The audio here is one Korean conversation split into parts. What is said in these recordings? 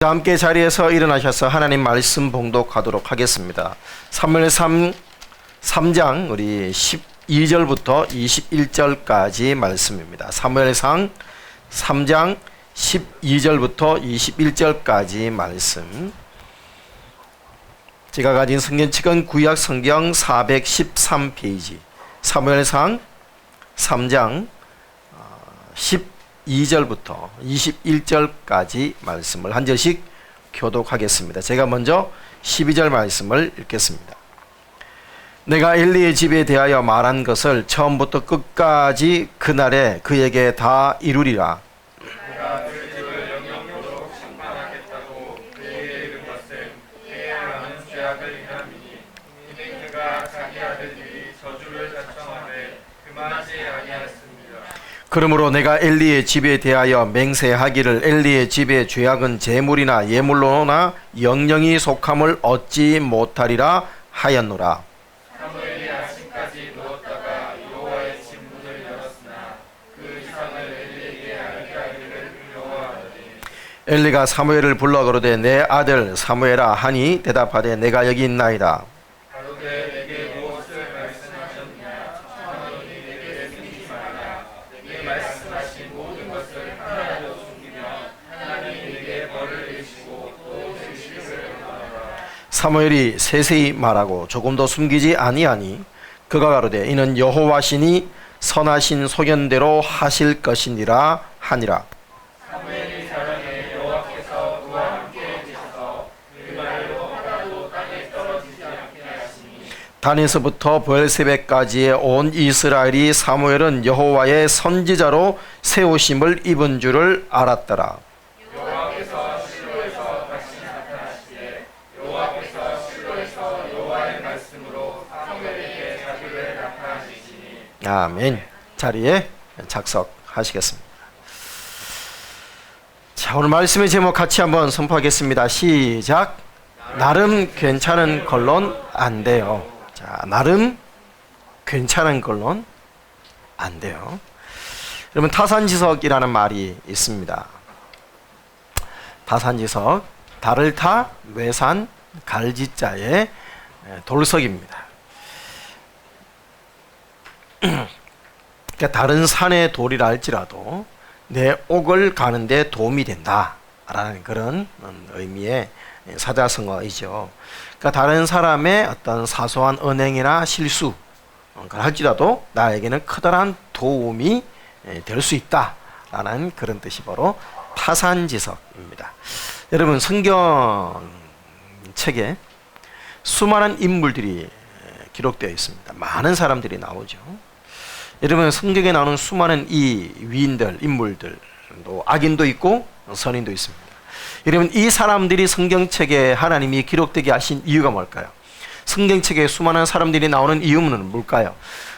함께 자리에서 일어나셔서 하나님 말씀 봉독하도록 하겠습니다. 사무엘 3장 우리 12절부터 21절까지 말씀입니다. 사무엘상 3장 12절부터 21절까지 말씀. 제가 가진 성경책은 구약 성경 413페이지 사무엘상 3장 12절부터 21절까지 말씀을 한 절씩 교독하겠습니다. 제가 먼저 12절 말씀을 읽겠습니다. 내가 엘리의 집에 대하여 말한 것을 처음부터 끝까지 그날에 그에게 다 이루리라. 내가 그 집을 영영토록 심판하겠다고 그에게 이른 것은 해야 하는 죄악을 행함이니 이는 그가 자기 아들들이 저주를 작정하되 금하지 아니하였습니다. 그러므로 내가 엘리의 집에 대하여 맹세하기를 엘리의 집의 죄악은 제물이나 예물로나 영영이 속함을 얻지 못하리라 하였노라. 사무엘이 아침까지 누웠다가 여호와의 집 문을 열었으나 그 이상을 엘리에게 알게 하기를 두려워하더니 엘리가 사무엘을 불러 가로되 내 아들 사무엘아 하니 대답하되 내가 여기 있나이다. 가로되 내게 무엇을 말씀하셨느냐 하노니 내게 숨기지 말라. 내게 말씀하신 모든 것을 하나라도 숨기면 하나님이 내게 벌을 내리시고 또 진실을 말하라. 사무엘이 세세히 말하고 조금도 숨기지 아니하니 그가 가로되 이는 여호와시니 선하신 소견대로 하실 것이니라 하니라. 사무엘이 사랑해 여호와께서 그와 함께 계셔서 그 말로 하나도 땅에 떨어지지 않게 하시니 단에서부터 브엘세베까지의 온 이스라엘이 사무엘은 여호와의 선지자로 세우심을 입은 줄을 알았더라. 여호와께서 실로에서 다시 나타나시되 여호와께서 실로에서 여호와의 말씀으로 사무엘에게 자기를 나타나시니 아멘. 자리에 작석하시겠습니다. 자, 오늘 말씀의 제목 같이 한번 선포하겠습니다. 시작. 나름 괜찮은 걸론 안 돼요. 자, 나름 괜찮은 걸론 안 돼요. 여러분, 타산지석이라는 말이 있습니다. 타산지석, 달을 타, 외산, 갈지자의 돌석입니다. 그러니까 다른 산의 돌이라 할지라도 내 옥을 가는데 도움이 된다라는 그런 의미의 사자성어이죠. 그러니까 다른 사람의 어떤 사소한 언행이나 실수 할지라도 나에게는 커다란 도움이 될 수 있다라는 그런 뜻이 바로 타산지석입니다. 여러분, 성경책에 수많은 인물들이 기록되어 있습니다. 많은 사람들이 나오죠. 여러분, 성경에 나오는 수많은 이 위인들, 인물들, 또 악인도 있고 선인도 있습니다. 여러분, 이 사람들이 성경책에 하나님이 기록되게 하신 이유가 뭘까요? 성경책에 수많은 사람들이 나오는 이유는 뭘까요?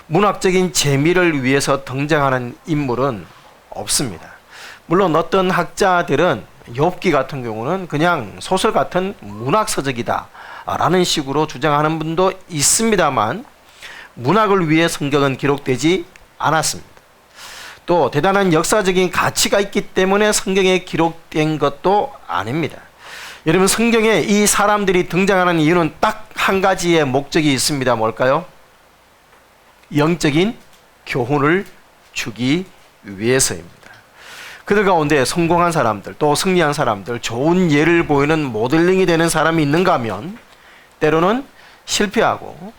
문학적인 재미를 위해서 등장하는 인물은 없습니다. 물론 어떤 학자들은 욥기 같은 경우는 그냥 소설 같은 문학서적이다 라는 식으로 주장하는 분도 있습니다만 문학을 위해 성경은 기록되지 않았습니다. 또 대단한 역사적인 가치가 있기 때문에 성경에 기록된 것도 아닙니다. 여러분, 성경에 이 사람들이 등장하는 이유는 딱 한 가지의 목적이 있습니다. 뭘까요? 영적인 교훈을 주기 위해서입니다. 그들 가운데 성공한 사람들, 또 승리한 사람들, 좋은 예를 보이는 모델링이 되는 사람이 있는가 하면 때로는 실패하고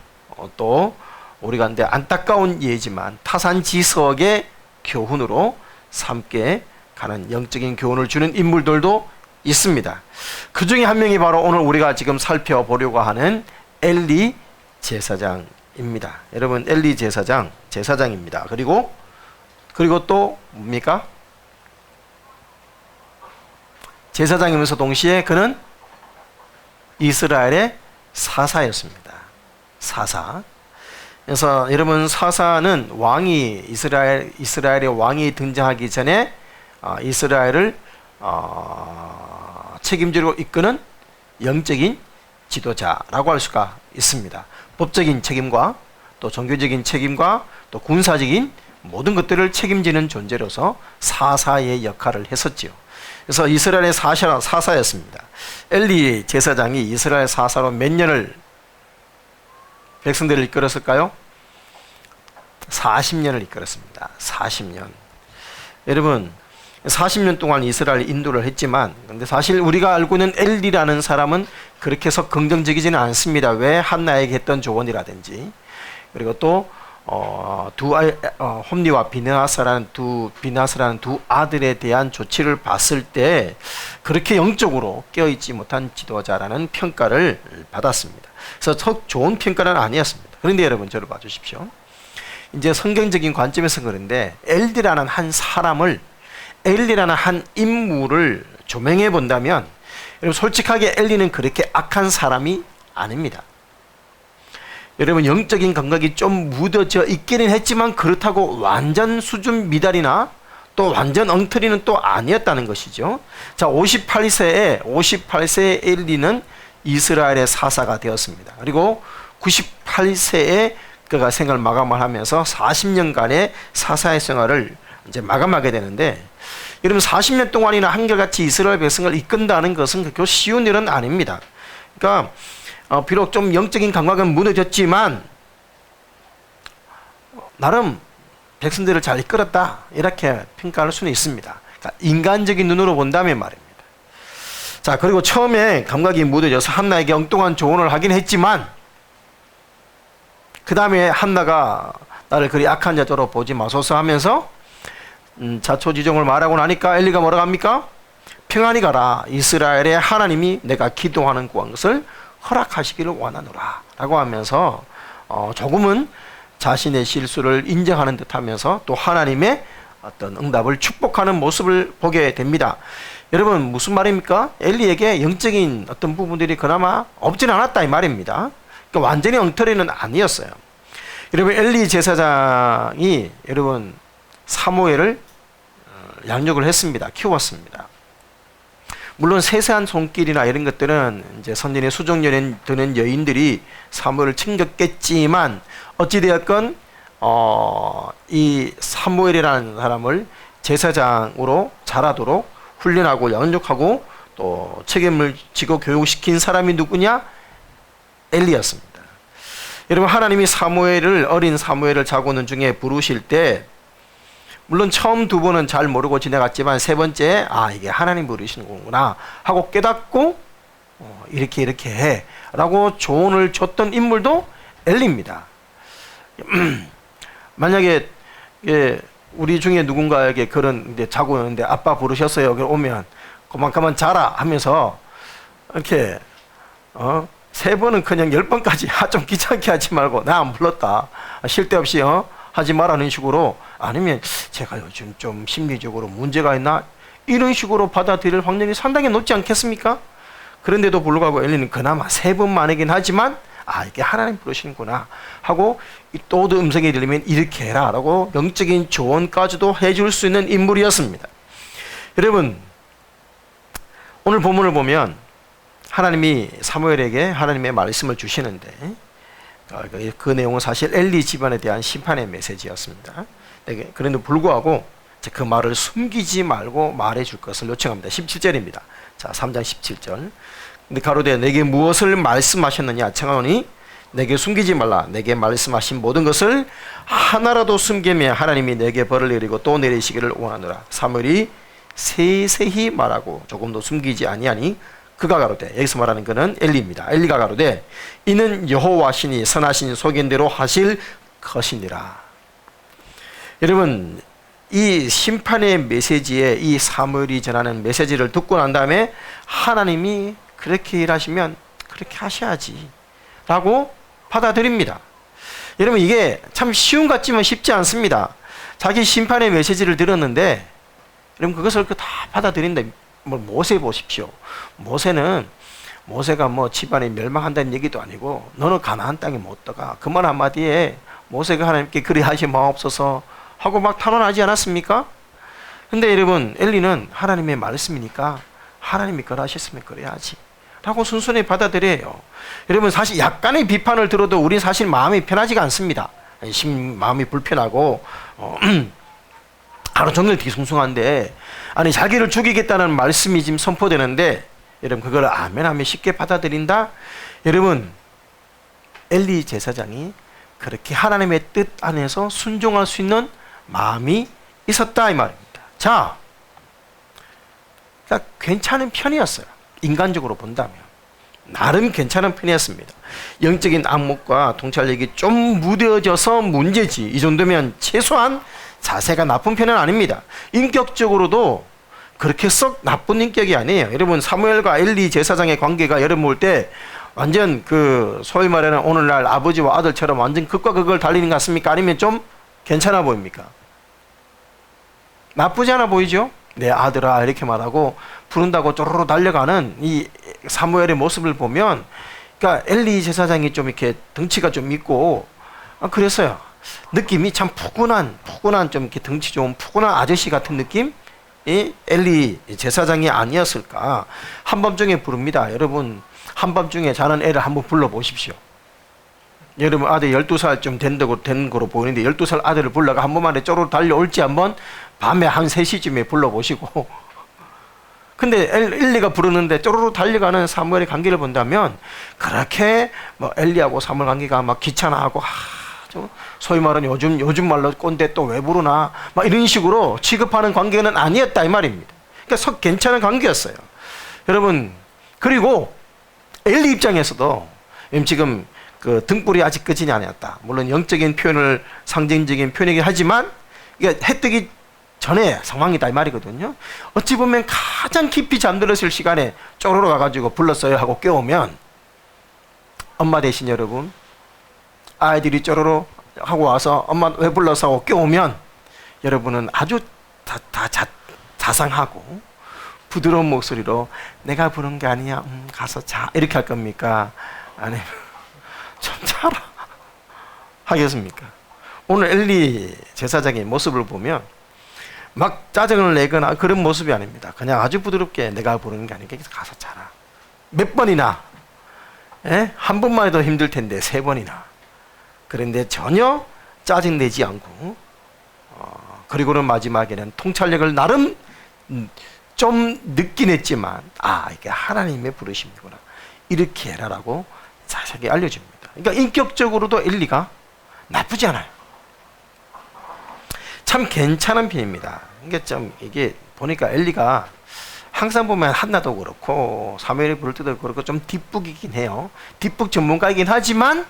또 우리 가운데 안타까운 예지만 타산지석의 교훈으로 삼게 가는 영적인 교훈을 주는 인물들도 있습니다. 그 중에 한 명이 바로 오늘 우리가 지금 살펴보려고 하는 엘리 제사장입니다. 여러분, 엘리 제사장입니다. 그리고 또 뭡니까? 제사장이면서 동시에 그는 이스라엘의 사사였습니다. 사사. 그래서 여러분, 사사는 왕이 이스라엘의 왕이 등장하기 전에 이스라엘을 책임지고 이끄는 영적인 지도자라고 할 수가 있습니다. 법적인 책임과 또 종교적인 책임과 또 군사적인 모든 것들을 책임지는 존재로서 사사의 역할을 했었지요. 그래서 이스라엘의 사사였습니다. 엘리 제사장이 이스라엘 사사로 몇 년을 백성들을 이끌었을까요? 40년을 이끌었습니다. 40년. 여러분 40년 동안 이스라엘 인도를 했지만 근데 사실 우리가 알고 있는 엘리라는 사람은 그렇게 해서 긍정적이지는 않습니다. 왜? 한나에게 했던 조언이라든지 그리고 또 홈리와 비느하스라는 두 아들에 대한 조치를 봤을 때 그렇게 영적으로 깨어있지 못한 지도자라는 평가를 받았습니다. 그래서 썩 좋은 평가는 아니었습니다. 그런데 여러분 저를 봐주십시오. 이제 성경적인 관점에서 그런데 엘리라는 한 사람을 엘리라는 한 인물을 조명해 본다면 여러분 솔직하게 엘리는 그렇게 악한 사람이 아닙니다. 여러분 영적인 감각이 좀 묻어져 있기는 했지만 그렇다고 완전 수준 미달이나 또 완전 엉터리는 또 아니었다는 것이죠. 자, 58세에 엘리는 이스라엘의 사사가 되었습니다. 그리고 98세에 그가 생을 마감을 하면서 40년간의 사사의 생활을 이제 마감하게 되는데 여러분 40년 동안이나 한결같이 이스라엘 백성을 이끈다는 것은 그렇게 쉬운 일은 아닙니다. 그러니까 비록 좀 영적인 감각은 무너졌지만 나름 백성들을 잘 이끌었다 이렇게 평가할 수는 있습니다. 그러니까 인간적인 눈으로 본다면 말입니다. 자, 그리고 처음에 감각이 무너져서 한나에게 엉뚱한 조언을 하긴 했지만 그 다음에 한나가 나를 그리 악한 자로 보지 마소서 하면서 자초지종을 말하고 나니까 엘리가 뭐라고 합니까? 평안히 가라. 이스라엘의 하나님이 내가 기도하는 것을 허락하시기를 원하노라 라고 하면서 조금은 자신의 실수를 인정하는 듯 하면서 또 하나님의 어떤 응답을 축복하는 모습을 보게 됩니다. 여러분 무슨 말입니까? 엘리에게 영적인 어떤 부분들이 그나마 없지는 않았다 이 말입니다. 그러니까 완전히 엉터리는 아니었어요. 여러분 엘리 제사장이 여러분 사무엘을 양육을 했습니다. 키웠습니다. 물론 세세한 손길이나 이런 것들은 이제 선진의 수종년에 드는 여인들이 사무엘을 챙겼겠지만 어찌되었건 이 사무엘이라는 사람을 제사장으로 자라도록 훈련하고 양육하고 또 책임을 지고 교육시킨 사람이 누구냐? 엘리였습니다. 여러분 하나님이 어린 사무엘을 자고는 중에 부르실 때 물론 처음 두 번은 잘 모르고 지나갔지만 세 번째 이게 하나님 부르시는 거구나 하고 깨닫고 이렇게 해 라고 조언을 줬던 인물도 엘리입니다. 만약에 우리 중에 누군가에게 그런 자고 있는데 아빠 부르셨어요 여기 오면 그만큼만 자라 하면서 이렇게 세 번은 그냥 10번까지 좀 귀찮게 하지 말고 나 안 불렀다 쉴 데 없이 하지 말라는 식으로 아니면 제가 요즘 좀 심리적으로 문제가 있나 이런 식으로 받아들일 확률이 상당히 높지 않겠습니까? 그런데도 불구하고 엘리는 그나마 세 번만이긴 하지만 이게 하나님 부르시는구나 하고 또 음성이 들리면 이렇게 해라 라고 영적인 조언까지도 해줄 수 있는 인물이었습니다. 여러분 오늘 본문을 보면 하나님이 사무엘에게 하나님의 말씀을 주시는데 그 내용은 사실 엘리 집안에 대한 심판의 메시지였습니다. 그런데 불구하고 그 말을 숨기지 말고 말해줄 것을 요청합니다. 17절입니다. 자, 3장 17절. 근데 가로되 내게 무엇을 말씀하셨느냐 청하노니 내게 숨기지 말라. 내게 말씀하신 모든 것을 하나라도 숨기면 하나님이 내게 벌을 내리고 또 내리시기를 원하노라. 사무엘이 세세히 말하고 조금도 숨기지 아니하니 그가 가로되 여기서 말하는 그는 엘리입니다. 엘리가 가로되 이는 여호와시니 선하신 소견대로 하실 것이니라. 여러분 이 심판의 메시지에 이 사무엘이 전하는 메시지를 듣고 난 다음에 하나님이 그렇게 일하시면 그렇게 하셔야지 라고 받아들입니다. 여러분 이게 참 쉬운 것 같지만 쉽지 않습니다. 자기 심판의 메시지를 들었는데 여러분 그것을 다 받아들인다. 모세 보십시오. 모세가 집안이 멸망한다는 얘기도 아니고 너는 가나안 땅에 못 들어가. 그 말 한마디에 모세가 하나님께 그리 하시 마옵소서 하고 막 탄원하지 않았습니까? 근데 여러분 엘리는 하나님의 말씀이니까 하나님이 그러하셨으면 그래야지 라고 순순히 받아들여요. 여러분 사실 약간의 비판을 들어도 우리 사실 마음이 편하지가 않습니다. 마음이 불편하고 하루 종일 뒤숭숭한데, 아니 자기를 죽이겠다는 말씀이 지금 선포되는데 여러분 그걸 아멘하면 쉽게 받아들인다? 여러분 엘리 제사장이 그렇게 하나님의 뜻 안에서 순종할 수 있는 마음이 있었다 이 말입니다. 자, 그러니까 괜찮은 편이었어요. 인간적으로 본다면 나름 괜찮은 편이었습니다. 영적인 안목과 통찰력이 좀 무뎌져서 문제지, 이 정도면 최소한 자세가 나쁜 편은 아닙니다. 인격적으로도 그렇게 썩 나쁜 인격이 아니에요. 여러분 사무엘과 엘리 제사장의 관계가 여러분 볼 때 완전 그 소위 말하는 오늘날 아버지와 아들처럼 완전 극과 극을 달리는 것 같습니까? 아니면 좀 괜찮아 보입니까? 나쁘지 않아 보이죠? 내 아들아 이렇게 말하고 부른다고 쪼르르 달려가는 이 사무엘의 모습을 보면, 그러니까 엘리 제사장이 좀 이렇게 덩치가 좀 있고 그랬어요. 느낌이 참 푸근한 좀 이렇게 덩치 좋은 푸근한 아저씨 같은 느낌? 이 엘리 제사장이 아니었을까? 한밤중에 부릅니다. 여러분 한밤중에 자는 애를 한번 불러보십시오. 여러분 아들 12살 된 거로 보이는데 12살 아들을 불러가 한 번만에 쪼르르 달려올지 한번 밤에 한 3시쯤에 불러보시고 근데 엘리가 부르는데 쪼르르 달려가는 사무엘의 관계를 본다면 그렇게 뭐 엘리하고 사무엘 관계가 막 귀찮아하고 소위 말하는 요즘 말로 꼰대 또 왜 부르나 막 이런 식으로 취급하는 관계는 아니었다 이 말입니다. 그러니까 썩 괜찮은 관계였어요. 여러분 그리고 엘리 입장에서도 지금 그 등불이 아직 끄지는 않았다. 물론 영적인 표현을 상징적인 표현이긴 하지만 이게 해 뜨기 전에 상황이다 이 말이거든요. 어찌 보면 가장 깊이 잠들었을 시간에 쪼르르 가가지고 불렀어요 하고 깨우면 엄마 대신 여러분 아이들이 쪼르르 하고 와서 엄마 왜 불렀어 하고 깨우면 여러분은 아주 자상하고 부드러운 목소리로 내가 부른 게 아니야 가서 자 이렇게 할 겁니까? 아니면 좀 자라 하겠습니까? 오늘 엘리 제사장의 모습을 보면 막 짜증을 내거나 그런 모습이 아닙니다. 그냥 아주 부드럽게 내가 부르는 게 아니니까 가서 자라. 몇 번이나 한 번만 해도 힘들 텐데 3번이나. 그런데 전혀 짜증내지 않고 그리고는 마지막에는 통찰력을 나름 좀 늦긴 했지만 이게 하나님의 부르심이구나 이렇게 해라라고 자세하게 알려줍니다. 그러니까 인격적으로도 엘리가 나쁘지 않아요. 참 괜찮은 편입니다. 이게 보니까 엘리가 항상 보면 한나도 그렇고 사무엘이 부를 때도 그렇고 좀 뒷북이긴 해요. 뒷북 전문가이긴 하지만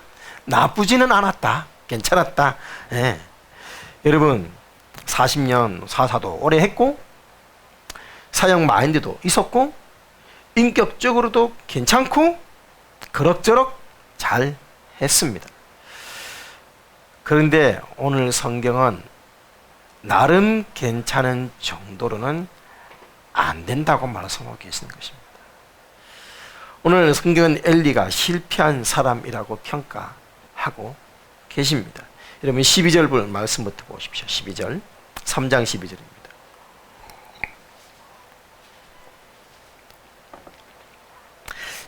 나쁘지는 않았다. 괜찮았다. 예. 여러분 40년 사사도 오래 했고 사역 마인드도 있었고 인격적으로도 괜찮고 그럭저럭 잘 했습니다. 그런데 오늘 성경은 나름 괜찮은 정도로는 안 된다고 말씀하고 계시는 것입니다. 오늘 성경은 엘리가 실패한 사람이라고 평가하고 계십니다. 여러분 12절 말씀부터 보십시오. 12절 3장 12절입니다.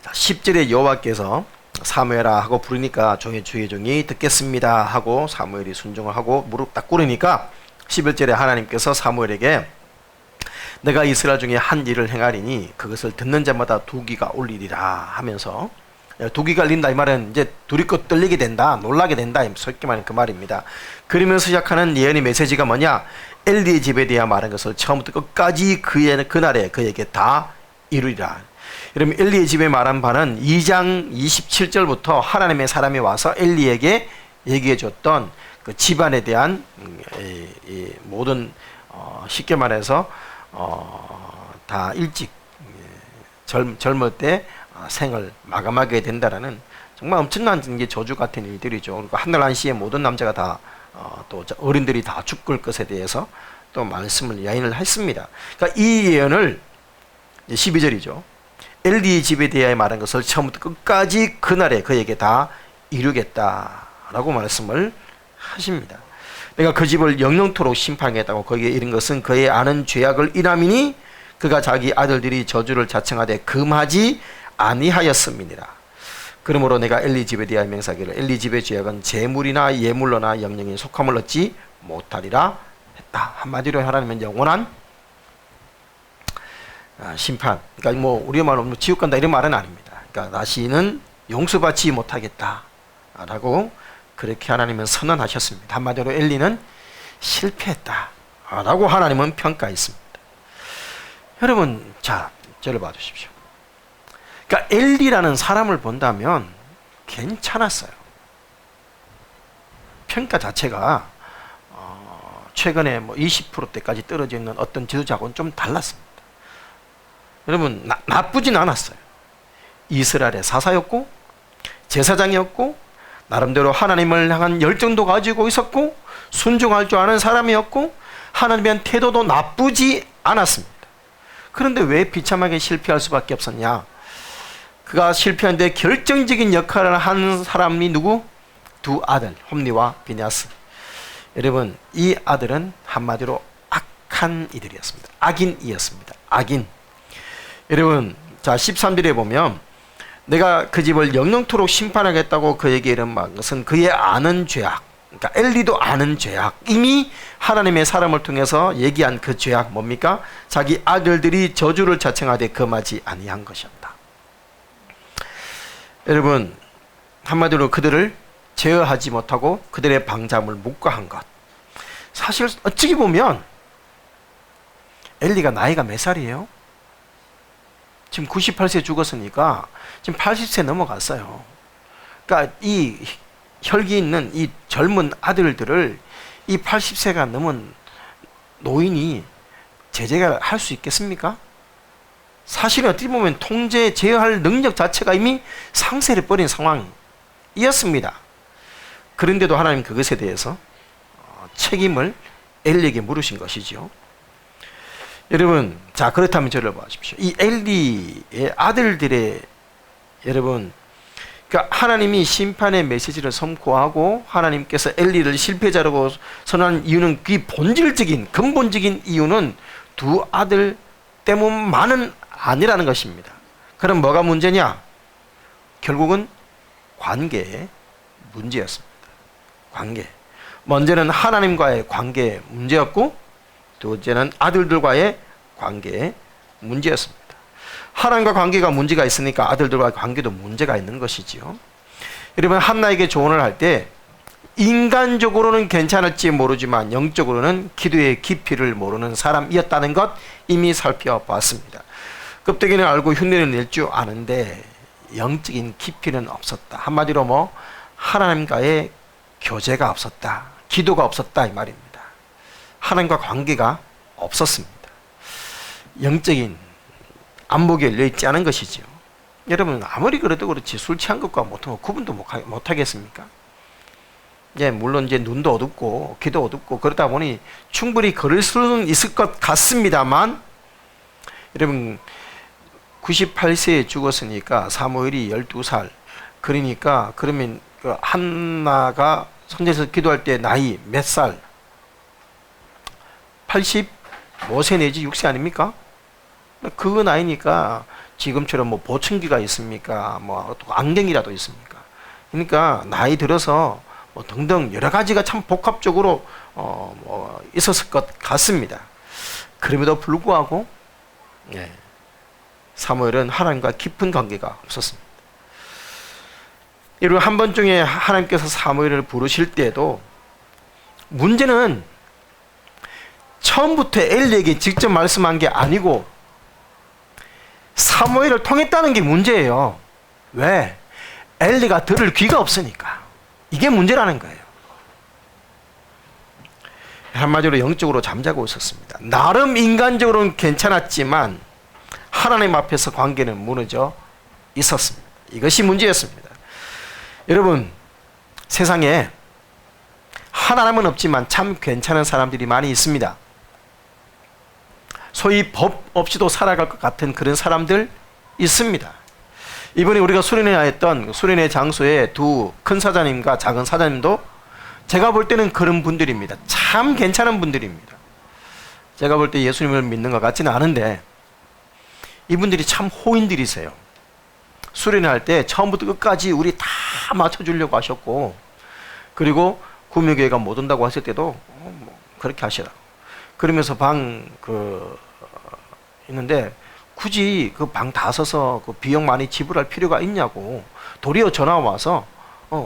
10절에 여호와께서 사무엘아 하고 부르니까 주의 종이 듣겠습니다 하고 사무엘이 순종을 하고 무릎 딱 꿇으니까 11절에 하나님께서 사무엘에게 내가 이스라엘 중에 한 일을 행하리니 그것을 듣는 자마다 두기가 올리리라 하면서 두기가 올린다 이 말은 이제 두리껏 떨리게 된다 놀라게 된다 쉽게 말하는 그 말입니다. 그러면서 시작하는 예언의 메시지가 뭐냐? 엘리의 집에 대해 말한 것을 처음부터 끝까지 그날에 그에게 다 이루리라. 여러분 엘리의 집에 말한 바는 2장 27절부터 하나님의 사람이 와서 엘리에게 얘기해 줬던 그 집안에 대한 이 모든 쉽게 말해서 다 일찍 젊을 때 생을 마감하게 된다라는 정말 엄청난 게 저주 같은 일들이죠. 그리고 하늘 한시에 모든 남자가 다 또 어린들이 다 죽을 것에 대해서 또 말씀을 야인을 했습니다. 그러니까 이 예언을 12절이죠. 엘리의 집에 대하여 말한 것을 처음부터 끝까지 그날에 그에게 다 이루겠다라고 말씀을 하십니다. 내가 그 집을 영영토록 심판하겠다고 거기에 이른 것은 그의 아는 죄악을 인함이니 그가 자기 아들들이 저주를 자청하되 금하지 아니하였음이니라. 그러므로 내가 엘리 집에 대하여 맹세하기를 엘리 집의 죄악은 재물이나 예물로나 영영이 속함을 얻지 못하리라 했다. 한마디로 하나님은 영원한 심판. 그러니까 뭐 우리 말로 뭐 지옥 간다 이런 말은 아닙니다. 그러니까 다시는 용서받지 못하겠다라고 그렇게 하나님은 선언하셨습니다. 한마디로 엘리는 실패했다라고 하나님은 평가했습니다. 여러분, 자, 저를 봐주십시오. 그러니까 엘리라는 사람을 본다면 괜찮았어요. 평가 자체가 최근에 뭐 20%대까지 떨어져 있는 어떤 지도자하고는 좀 달랐습니다. 여러분, 나쁘진 않았어요. 이스라엘의 사사였고 제사장이었고 나름대로 하나님을 향한 열정도 가지고 있었고 순종할 줄 아는 사람이었고 하나님에 대한 태도도 나쁘지 않았습니다. 그런데 왜 비참하게 실패할 수밖에 없었냐? 그가 실패하는데 결정적인 역할을 한 사람이 누구? 두 아들, 홈리와 비냐스. 여러분, 이 아들은 한마디로 악한 이들이었습니다. 악인이었습니다. 악인. 여러분, 자 13절에 보면 내가 그 집을 영영토록 심판하겠다고 그에게 이른한 것은 그의 아는 죄악, 그러니까 엘리도 아는 죄악, 이미 하나님의 사람을 통해서 얘기한 그 죄악 뭡니까? 자기 아들들이 저주를 자청하되 금하지 아니한 것이었다. 여러분, 한마디로 그들을 제어하지 못하고 그들의 방자을 묵과한 것. 사실 어찌 보면 엘리가 나이가 몇 살이에요? 지금 98세 죽었으니까 지금 80세 넘어갔어요. 그러니까 이 혈기 있는 이 젊은 아들들을 이 80세가 넘은 노인이 제재가 할 수 있겠습니까? 사실은 어떻게 보면 통제, 제어할 능력 자체가 이미 상세를 버린 상황이었습니다. 그런데도 하나님 그것에 대해서 책임을 엘리에게 물으신 것이죠. 여러분, 자 그렇다면 저를 봐주십시오. 이 엘리의 아들들의 여러분, 그러니까 하나님이 심판의 메시지를 선포하고 하나님께서 엘리를 실패자라고 선언한 이유는 그 본질적인 근본적인 이유는 두 아들 때문만은 아니라는 것입니다. 그럼 뭐가 문제냐? 결국은 관계의 문제였습니다. 관계. 먼저는 하나님과의 관계의 문제였고 둘째는 아들들과의 관계의 문제였습니다. 하나님과 관계가 문제가 있으니까 아들들과의 관계도 문제가 있는 것이지요. 여러분, 한나에게 조언을 할 때 인간적으로는 괜찮을지 모르지만 영적으로는 기도의 깊이를 모르는 사람이었다는 것 이미 살펴봤습니다. 껍데기는 알고 흉내를 낼 줄 아는데 영적인 깊이는 없었다. 한마디로 뭐 하나님과의 교제가 없었다. 기도가 없었다 이 말입니다. 하나님과 관계가 없었습니다. 영적인 안목이 열려있지 않은 것이죠. 여러분, 아무리 그래도 그렇지 술 취한 것과 못하면 구분도 못하겠습니까? 예, 물론 이제 눈도 어둡고 귀도 어둡고 그러다 보니 충분히 그럴 수는 있을 것 같습니다만, 여러분 98세에 죽었으니까 사무엘이 12살, 그러니까 그러면 그 한나가 성전에서 기도할 때 나이 몇 살? 85세 내지 6세 아닙니까? 그 나이니까 지금처럼 뭐 보청기가 있습니까? 뭐 안경이라도 있습니까? 그러니까 나이 들어서 뭐 등등 여러 가지가 참 복합적으로 뭐 있었을 것 같습니다. 그럼에도 불구하고 사무엘은 하나님과 깊은 관계가 없었습니다. 여러분, 한 번 중에 하나님께서 사무엘을 부르실 때에도 문제는 처음부터 엘리에게 직접 말씀한 게 아니고 사무엘을 통했다는 게 문제예요. 왜? 엘리가 들을 귀가 없으니까. 이게 문제라는 거예요. 한마디로 영적으로 잠자고 있었습니다. 나름 인간적으로는 괜찮았지만 하나님 앞에서 관계는 무너져 있었습니다. 이것이 문제였습니다. 여러분, 세상에 하나님은 없지만 참 괜찮은 사람들이 많이 있습니다. 소위 법 없이도 살아갈 것 같은 그런 사람들 있습니다. 이번에 우리가 수련회 했던 수련회 장소에 두 큰 사장님과 작은 사장님도 제가 볼 때는 그런 분들입니다. 참 괜찮은 분들입니다. 제가 볼 때 예수님을 믿는 것 같지는 않은데 이분들이 참 호인들이세요. 수련할 때 처음부터 끝까지 우리 다 맞춰주려고 하셨고, 그리고 구묘교회가 못 온다고 했을 때도 뭐 그렇게 하시라. 그러면서 있는데 굳이 그 방 다 써서 그 비용 많이 지불할 필요가 있냐고. 도리어 전화 와서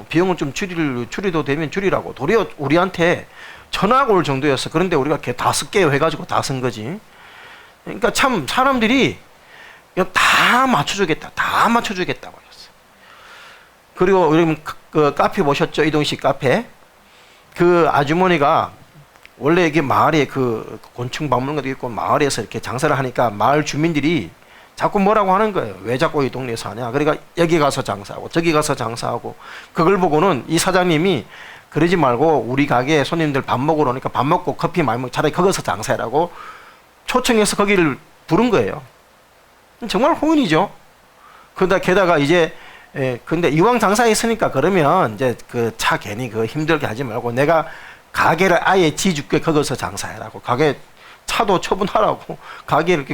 비용은 좀 줄이도 되면 줄이라고. 도리어 우리한테 전화가 올 정도였어. 그런데 우리가 걔 다 쓸게요 해가지고 다 쓴 거지. 그러니까 참 사람들이 다 맞춰주겠다, 다 맞춰주겠다고 했어. 그리고 여러분 그 카페 보셨죠? 이동식 카페. 그 아주머니가 원래 이게 마을에 그 곤충 박물관도 있고 마을에서 이렇게 장사를 하니까 마을 주민들이 자꾸 뭐라고 하는 거예요. 왜 자꾸 이 동네에서 하냐. 그러니까 여기 가서 장사하고 저기 가서 장사하고, 그걸 보고는 이 사장님이 그러지 말고 우리 가게에 손님들 밥 먹으러 오니까 밥 먹고 커피 많이 먹고 차라리 거기서 장사해라고 초청해서 거기를 부른 거예요. 정말 호인이죠. 게다가 이제 근데 이왕 장사했으니까 그러면 이제 그 차 괜히 그 힘들게 하지 말고 내가 가게를 아예 지줄게 거기서 장사해라고. 가게 차도 처분하라고. 가게를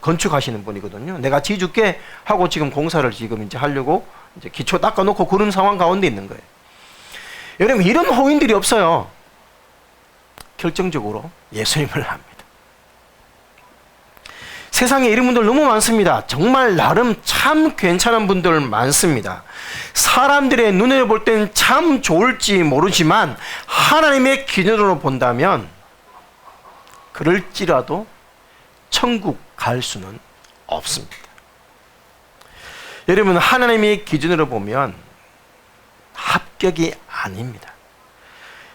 건축하시는 분이거든요. 내가 지줄게 하고 지금 공사를 지금 이제 하려고 이제 기초 닦아놓고 그런 상황 가운데 있는 거예요. 여러분 이런 호인들이 없어요. 결정적으로 예수님을 합니다. 세상에 이런 분들 너무 많습니다. 정말 나름 참 괜찮은 분들 많습니다. 사람들의 눈에 볼 땐 참 좋을지 모르지만 하나님의 기준으로 본다면 그럴지라도 천국 갈 수는 없습니다. 여러분 하나님의 기준으로 보면 합격이 아닙니다.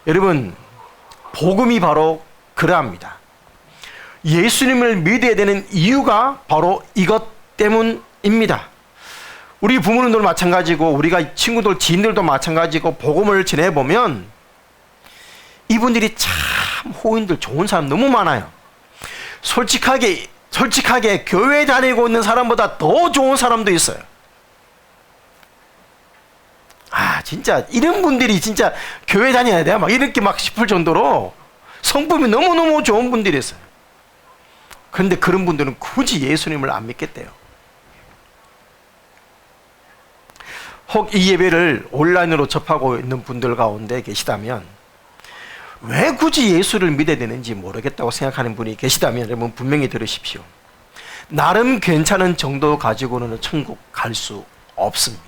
여러분 복음이 바로 그러합니다. 예수님을 믿어야 되는 이유가 바로 이것 때문입니다. 우리 부모님들 마찬가지고 우리가 친구들 지인들도 마찬가지고 복음을 지내보면 이분들이 참 호인들 좋은 사람 너무 많아요. 솔직하게 교회 다니고 있는 사람보다 더 좋은 사람도 있어요. 진짜 이런 분들이 진짜 교회 다녀야 돼 막 이렇게 막 싶을 정도로 성품이 너무너무 좋은 분들이 있어요. 그런데 그런 분들은 굳이 예수님을 안 믿겠대요. 혹 이 예배를 온라인으로 접하고 있는 분들 가운데 계시다면 왜 굳이 예수를 믿어야 되는지 모르겠다고 생각하는 분이 계시다면 여러분 분명히 들으십시오. 나름 괜찮은 정도 가지고는 천국 갈 수 없습니다.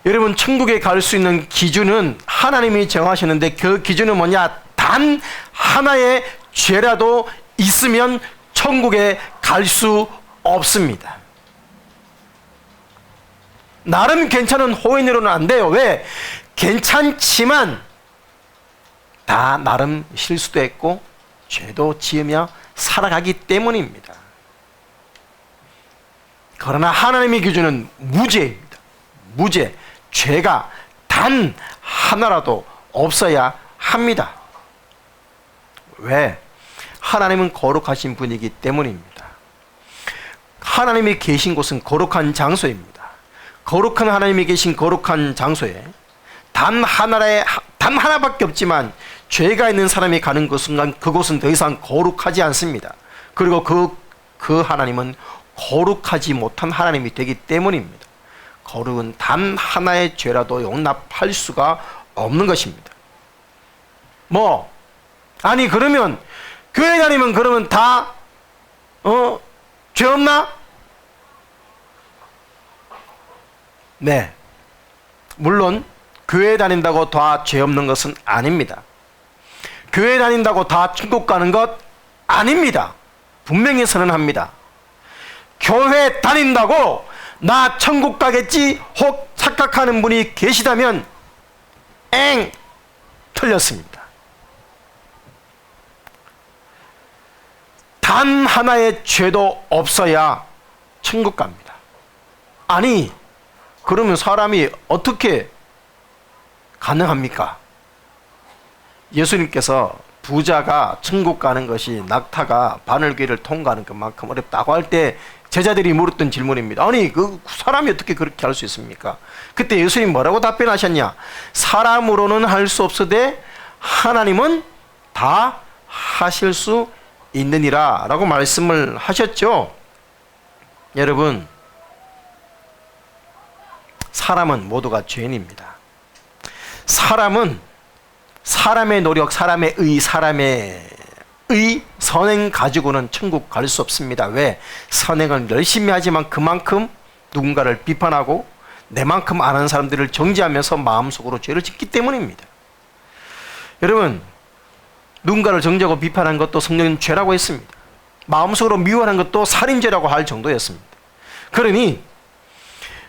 여러분 천국에 갈 수 있는 기준은 하나님이 정하시는데 그 기준은 뭐냐? 단 하나의 죄라도 있으면 천국에 갈 수 없습니다. 나름 괜찮은 호인으로는 안 돼요. 왜? 괜찮지만 다 나름 실수도 했고 죄도 지으며 살아가기 때문입니다. 그러나 하나님의 기준은 무죄입니다. 무죄. 죄가 단 하나라도 없어야 합니다. 왜? 하나님은 거룩하신 분이기 때문입니다. 하나님이 계신 곳은 거룩한 장소입니다. 거룩한 하나님이 계신 거룩한 장소에 단 하나밖에 없지만 죄가 있는 사람이 가는 그 순간 그곳은 더 이상 거룩하지 않습니다. 그리고 그 하나님은 거룩하지 못한 하나님이 되기 때문입니다. 거룩은 단 하나의 죄라도 용납할 수가 없는 것입니다. 그러면 교회 다니면 그러면 다 죄 없나? 네. 물론 교회 다닌다고 다 죄 없는 것은 아닙니다. 교회 다닌다고 다 천국 가는 것 아닙니다. 분명히 선언합니다. 교회 다닌다고 나 천국 가겠지 혹 착각하는 분이 계시다면 틀렸습니다. 단 하나의 죄도 없어야 천국 갑니다. 아니 그러면 사람이 어떻게 가능합니까? 예수님께서 부자가 천국 가는 것이 낙타가 바늘귀를 통과하는 것만큼 어렵다고 할 때 제자들이 물었던 질문입니다. 아니 그 사람이 어떻게 그렇게 할 수 있습니까? 그때 예수님 뭐라고 답변하셨냐? 사람으로는 할 수 없으되 하나님은 다 하실 수 있느니라 라고 말씀을 하셨죠. 여러분 사람은 모두가 죄인입니다. 사람은 사람의 노력, 사람의 선행 가지고는 천국 갈 수 없습니다. 왜? 선행은 열심히 하지만 그만큼 누군가를 비판하고 내만큼 아는 사람들을 정죄하면서 마음속으로 죄를 짓기 때문입니다. 여러분, 누군가를 정죄하고 비판한 것도 성경은 죄라고 했습니다. 마음속으로 미워하는 것도 살인죄라고 할 정도였습니다. 그러니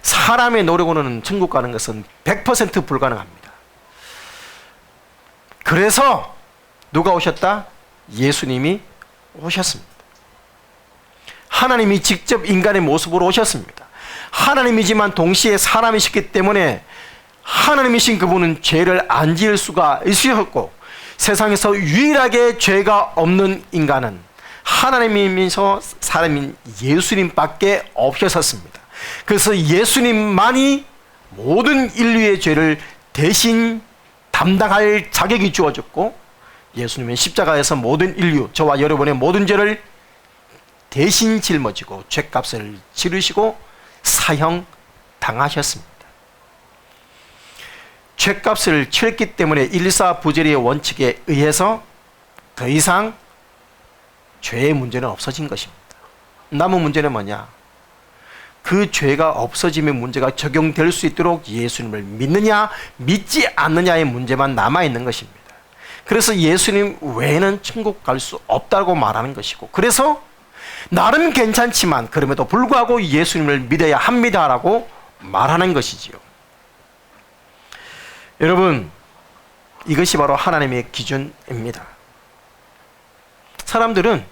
사람의 노력으로는 천국 가는 것은 100% 불가능합니다. 그래서 누가 오셨다? 예수님이 오셨습니다. 하나님이 직접 인간의 모습으로 오셨습니다. 하나님이지만 동시에 사람이셨기 때문에 하나님이신 그분은 죄를 안 지을 수가 있으셨고, 세상에서 유일하게 죄가 없는 인간은 하나님이면서 사람인 예수님밖에 없으셨습니다. 그래서 예수님만이 모든 인류의 죄를 대신 담당할 자격이 주어졌고, 예수님은 십자가에서 모든 인류, 저와 여러분의 모든 죄를 대신 짊어지고 죄값을 치르시고 사형 당하셨습니다. 죄값을 치렀기 때문에 일사부재리의 원칙에 의해서 더 이상 죄의 문제는 없어진 것입니다. 남은 문제는 뭐냐? 그 죄가 없어짐의 문제가 적용될 수 있도록 예수님을 믿느냐 믿지 않느냐의 문제만 남아있는 것입니다. 그래서 예수님 외에는 천국 갈 수 없다고 말하는 것이고, 그래서 나름 괜찮지만 그럼에도 불구하고 예수님을 믿어야 합니다라고 말하는 것이지요. 여러분, 이것이 바로 하나님의 기준입니다. 사람들은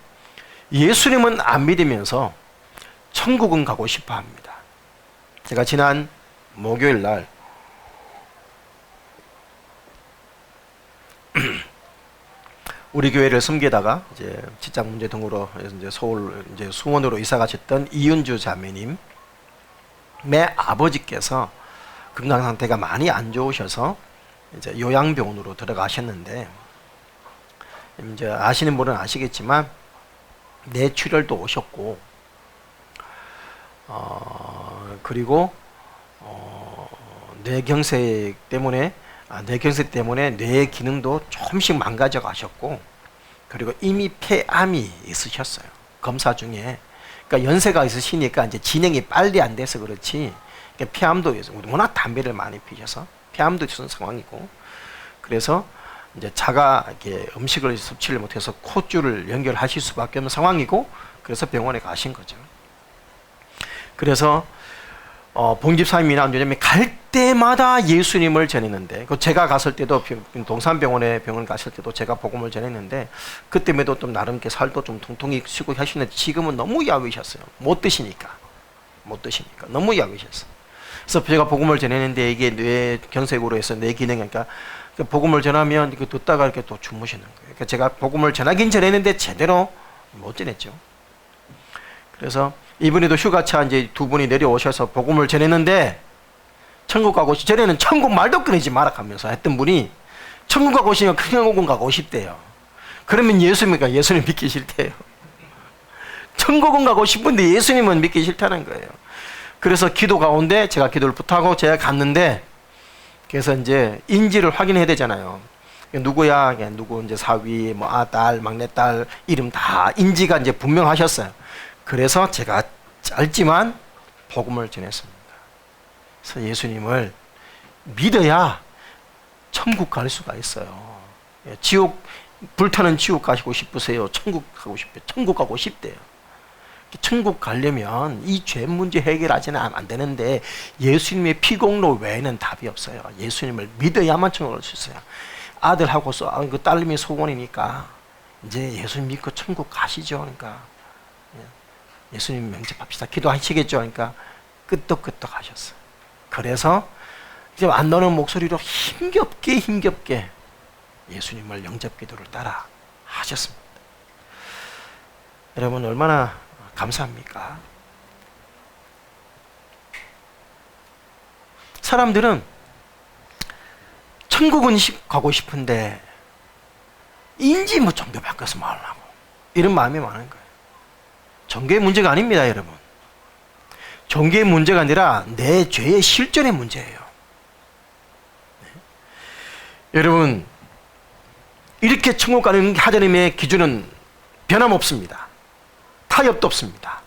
예수님은 안 믿으면서 천국은 가고 싶어 합니다. 제가 지난 목요일 날 우리 교회를 섬기다가 이제 직장 문제 등으로 이제 서울 이제 수원으로 이사 가셨던 이윤주 자매님의 아버지께서 건강 상태가 많이 안 좋으셔서 이제 요양병원으로 들어가셨는데, 이제 아시는 분은 아시겠지만 뇌출혈도 오셨고, 그리고 뇌경색 때문에 뇌의 기능도 조금씩 망가져 가셨고, 그리고 이미 폐암이 있으셨어요. 검사 중에. 그러니까 연세가 있으시니까 이제 진행이 빨리 안 돼서 그렇지, 그러니까 폐암도 워낙 담배를 많이 피셔서 폐암도 있는 상황이고, 그래서 이제 자가 이렇게 음식을 섭취를 못해서 콧줄을 연결하실 수밖에 없는 상황이고, 그래서 병원에 가신 거죠. 그래서 봉집사님이나 요즘에 갈 때마다 예수님을 전했는데, 제가 갔을 때도 동산병원에 병원 갔을 때도 제가 복음을 전했는데, 그때에도 좀 나름 이렇게 살도 좀 통통이 쉬고 하시는데, 지금은 너무 야위셨어요. 못 드시니까 너무 야위셨어요. 그래서 제가 복음을 전했는데 이게 뇌경색으로 해서 뇌 기능이, 그러니까 복음을 전하면 이거 듣다가 이렇게 또 주무시는 거예요. 그러니까 제가 복음을 전하긴 전했는데 제대로 못 전했죠. 그래서 이번에도 휴가차 이제 두 분이 내려오셔서 복음을 전했는데, 천국 가고 전에는 천국 말도 끊이지 마라 하면서 했던 분이 천국 가고 싶으면 그냥 가고 싶대요. 그러면 예수님 믿기 싫대요. 천국은 가고 싶은데 예수님은 믿기 싫다는 거예요. 그래서 기도 가운데 제가 기도를 부탁하고 제가 갔는데, 그래서 이제 인지를 확인해야 되잖아요. 누구야? 누구 이제 사위, 뭐 아딸, 막내딸 이름 다 인지가 이제 분명하셨어요. 그래서 제가 짧지만 복음을 전했습니다. 그래서 예수님을 믿어야 천국 갈 수가 있어요. 지옥, 불타는 지옥 가시고 싶으세요? 천국 가고 싶대요. 천국 가고 싶대요. 천국 가려면 이 죄 문제 해결하지는 안 되는데, 예수님의 피공로 외에는 답이 없어요. 예수님을 믿어야만 천국 갈 수 있어요. 아들하고서 그 딸님이 소원이니까 이제 예수님 믿고 천국 가시죠. 그러니까 예수님 영접합시다. 기도하시겠죠. 그러니까 끄떡끄떡 하셨어요. 그래서 이제 안 나오는 목소리로 힘겹게 예수님을 영접 기도를 따라 하셨습니다. 여러분 얼마나 감사합니까? 사람들은 천국은 가고 싶은데 인지 뭐 종교 바꿔서 말하고 이런 마음이 많은 거예요. 종교의 문제가 아닙니다, 여러분. 종교의 문제가 아니라 내 죄의 실존의 문제예요. 여러분, 이렇게 천국 가는 하나님의 기준은 변함없습니다. 타협도 없습니다.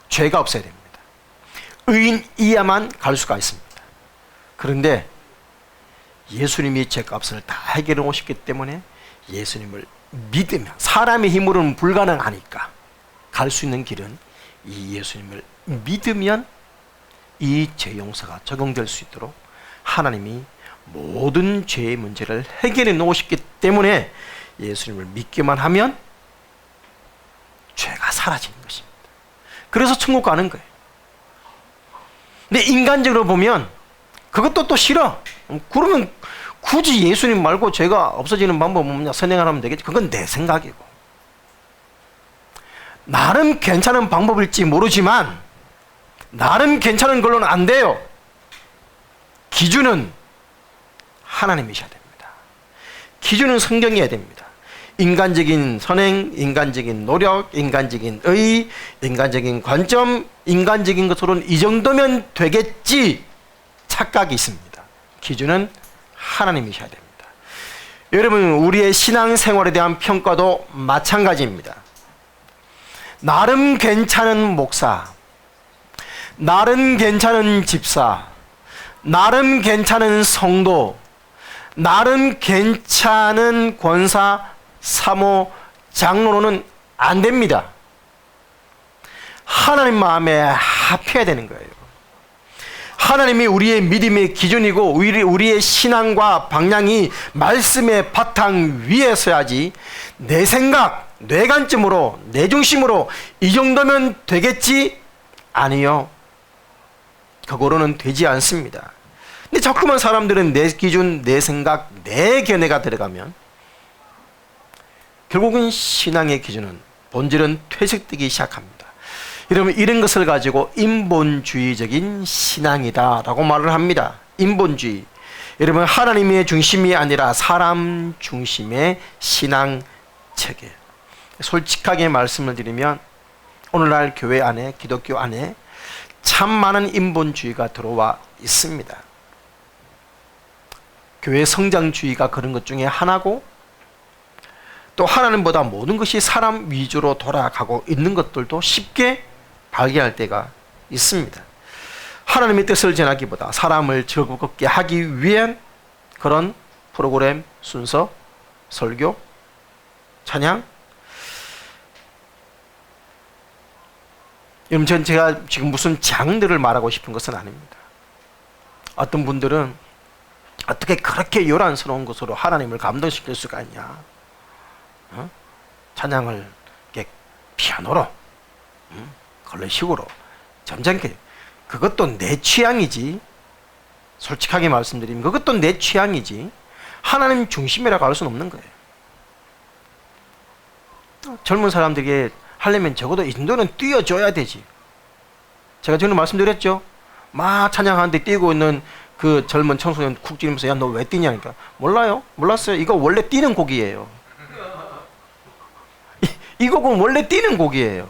죄가 없어야 됩니다. 의인이야만 갈 수가 있습니다. 그런데 예수님이 죄값을 다 해결해 오셨기 때문에 예수님을 믿으면, 사람의 힘으로는 불가능하니까 갈 수 있는 길은 이 예수님을 믿으면 이 죄 용서가 적용될 수 있도록 하나님이 모든 죄의 문제를 해결해 놓으셨기 때문에 예수님을 믿기만 하면 죄가 사라지는 것입니다. 그래서 천국 가는 거예요. 근데 인간적으로 보면 그것도 또 싫어. 그러면 굳이 예수님 말고 죄가 없어지는 방법은 뭐냐? 선행하면 되겠지. 그건 내 생각이고, 나름 괜찮은 방법일지 모르지만 나름 괜찮은 걸로는 안 돼요. 기준은 하나님이셔야 됩니다. 기준은 성경이어야 됩니다. 인간적인 선행, 인간적인 노력, 인간적인 의, 인간적인 관점, 인간적인 것으로는 이 정도면 되겠지 착각이 있습니다. 기준은 하나님이셔야 됩니다. 여러분, 우리의 신앙생활에 대한 평가도 마찬가지입니다. 나름 괜찮은 목사, 나름 괜찮은 집사, 나름 괜찮은 성도, 나름 괜찮은 권사, 사모, 장로로는 안 됩니다. 하나님 마음에 합해야 되는 거예요. 하나님이 우리의 믿음의 기준이고 우리의 신앙과 방향이 말씀의 바탕 위에 서야지 내 생각, 내 관점으로, 내 중심으로 이 정도면 되겠지? 아니요. 그거로는 되지 않습니다. 근데 자꾸만 사람들은 내 기준, 내 생각, 내 견해가 들어가면 결국은 신앙의 기준은, 본질은 퇴색되기 시작합니다. 여러분, 이런 것을 가지고 인본주의적인 신앙이다 라고 말을 합니다. 인본주의. 여러분, 하나님의 중심이 아니라 사람 중심의 신앙 체계. 솔직하게 말씀을 드리면 오늘날 교회 안에, 기독교 안에 참 많은 인본주의가 들어와 있습니다. 교회 성장주의가 그런 것 중에 하나고, 또 하나님보다 모든 것이 사람 위주로 돌아가고 있는 것들도 쉽게 발견할 때가 있습니다. 하나님의 뜻을 전하기보다 사람을 즐겁게 하기 위한 그런 프로그램, 순서, 설교, 찬양. 여러분, 제가 지금 무슨 장르를 말하고 싶은 것은 아닙니다. 어떤 분들은 어떻게 그렇게 요란스러운 것으로 하나님을 감동시킬 수가 있냐? 찬양을 이렇게 피아노로, 그런 식으로 점잖게, 그것도 내 취향이지. 솔직하게 말씀드리면 그것도 내 취향이지 하나님 중심이라고 할 수는 없는 거예요. 젊은 사람들에게 하려면 적어도 이 정도는 뛰어줘야 되지. 제가 전에 말씀드렸죠. 막 찬양하는데 뛰고 있는 그 젊은 청소년 쿡 찌르면서 야, 너 왜 뛰냐니까. 몰라요? 몰랐어요. 이거 원래 뛰는 곡이에요. 이 곡은 원래 뛰는 곡이에요.